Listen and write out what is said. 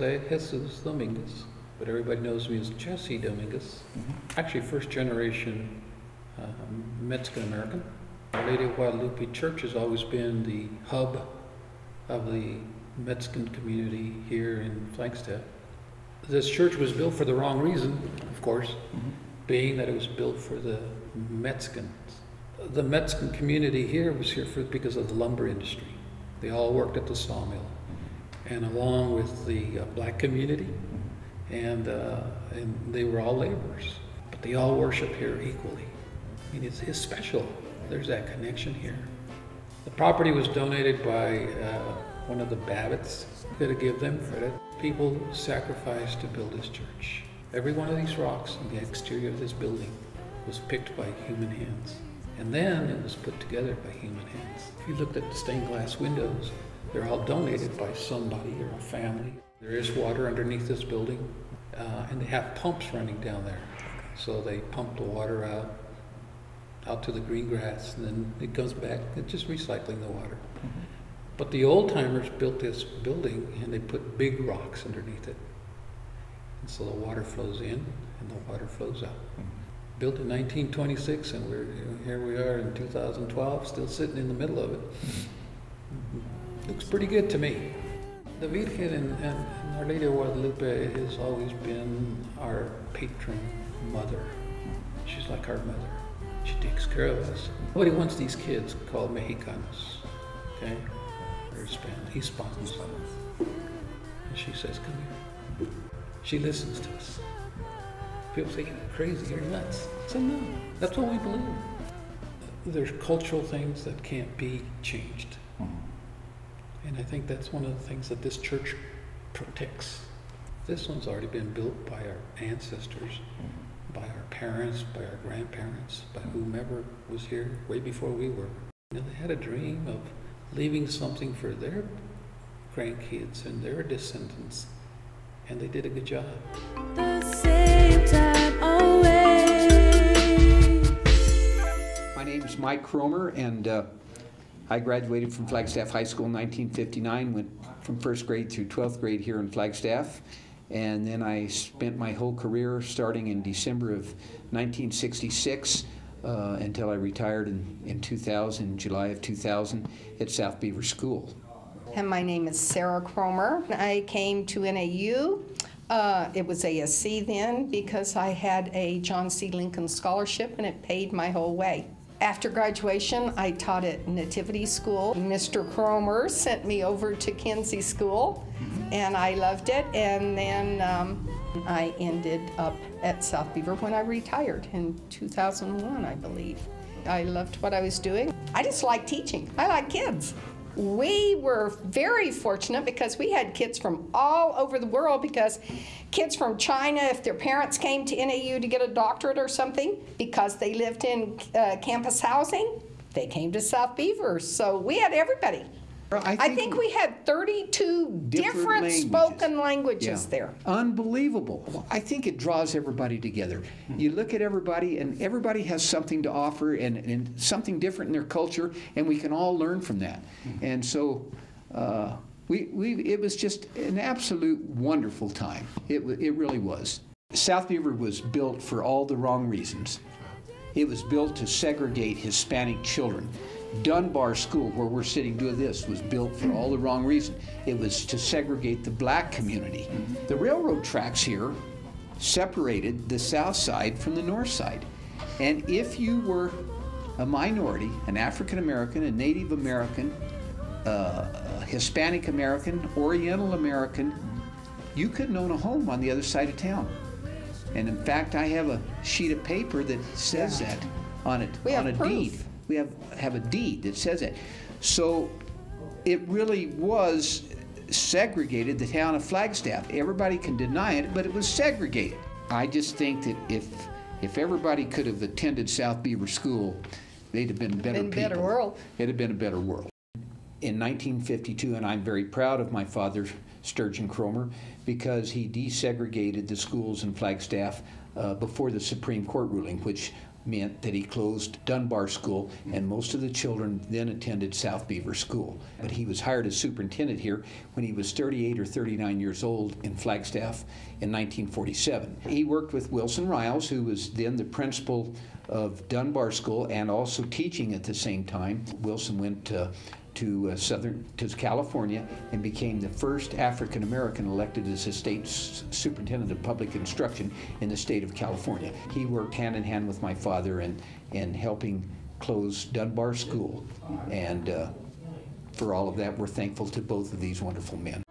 Jose Jesus Dominguez, but everybody knows me as Jesse Dominguez. Actually, first generation Mexican American. Our Lady of Guadalupe Church has always been the hub of the Mexican community here in Flagstaff. This church was built for the wrong reason, of course, being that it was built for the Mexicans. The Mexican community here was here because of the lumber industry. They all worked at the sawmill, and along with the black community, and they were all laborers, but they all worship here equally. I mean, it's special. There's that connection here. The property was donated by one of the Babbitts. Gotta give them credit. People sacrificed to build this church. Every one of these rocks on the exterior of this building was picked by human hands. And then it was put together by human hands. If you looked at the stained glass windows, they're all donated by somebody or a family. There is water underneath this building, and they have pumps running down there. So they pump the water out to the green grass, and then it goes back. It's just recycling the water. But the old timers built this building, and they put big rocks underneath it. And so the water flows in, and the water flows out. Built in 1926, and here we are in 2012, still sitting in the middle of it. Looks pretty good to me. The Virgen and Our Lady of Guadalupe has always been our patron mother. She's like our mother. She takes care of us. Nobody wants these kids called Mexicanos, okay? They're Hispanos. And she says, come here. She listens to us. People say, you're crazy, you're nuts. I said, no, that's what we believe. There's cultural things that can't be changed. And I think that's one of the things that this church protects. This one's already been built by our ancestors, by our parents, by our grandparents, by whomever was here way before we were. You know, they had a dream of leaving something for their grandkids and their descendants, and they did a good job. The same time always. My name is Mike Cromer, and I graduated from Flagstaff High School in 1959, went from first grade through 12th grade here in Flagstaff, and then I spent my whole career starting in December of 1966 until I retired in 2000, July of 2000, at South Beaver School. And my name is Sarah Cromer. I came to NAU. It was ASC then because I had a John C. Lincoln scholarship and it paid my whole way. After graduation, I taught at Nativity School. Mr. Cromer sent me over to Kinsey School, and I loved it. And then I ended up at South Beaver when I retired in 2001, I believe. I loved what I was doing. I just like teaching. I like kids. We were very fortunate because we had kids from all over the world, because kids from China, if their parents came to NAU to get a doctorate or something, because they lived in campus housing, they came to South Beaver. So we had everybody. I think we had 32 different spoken languages there. Unbelievable. Well, I think it draws everybody together. You look at everybody, and everybody has something to offer and something different in their culture, and we can all learn from that. And so it was just an absolute wonderful time. It really was. South Beaver was built for all the wrong reasons. It was built to segregate Hispanic children. Dunbar School, where we're sitting doing this, was built for all the wrong reason. It was to segregate the black community. The railroad tracks here separated the south side from the north side. And if you were a minority, an African American, a Native American, a Hispanic American, Oriental American, you couldn't own a home on the other side of town. And in fact, I have a sheet of paper that says that on it, on a deed. We have a deed that says it. So it really was segregated, the town of Flagstaff. Everybody can deny it, but it was segregated. I just think that if everybody could have attended South Beaver School, they'd have been better people. Better world. It'd have been a better world. In 1952, and I'm very proud of my father, Sturgeon Cromer, because he desegregated the schools in Flagstaff before the Supreme Court ruling, which meant that he closed Dunbar School, and most of the children then attended South Beaver School. But he was hired as superintendent here when he was 38 or 39 years old in Flagstaff in 1947. He worked with Wilson Riles, who was then the principal of Dunbar School and also teaching at the same time. Wilson went to California and became the first African American elected as a state superintendent of public instruction in the state of California. He worked hand in hand with my father in helping close Dunbar School, and for all of that, we're thankful to both of these wonderful men.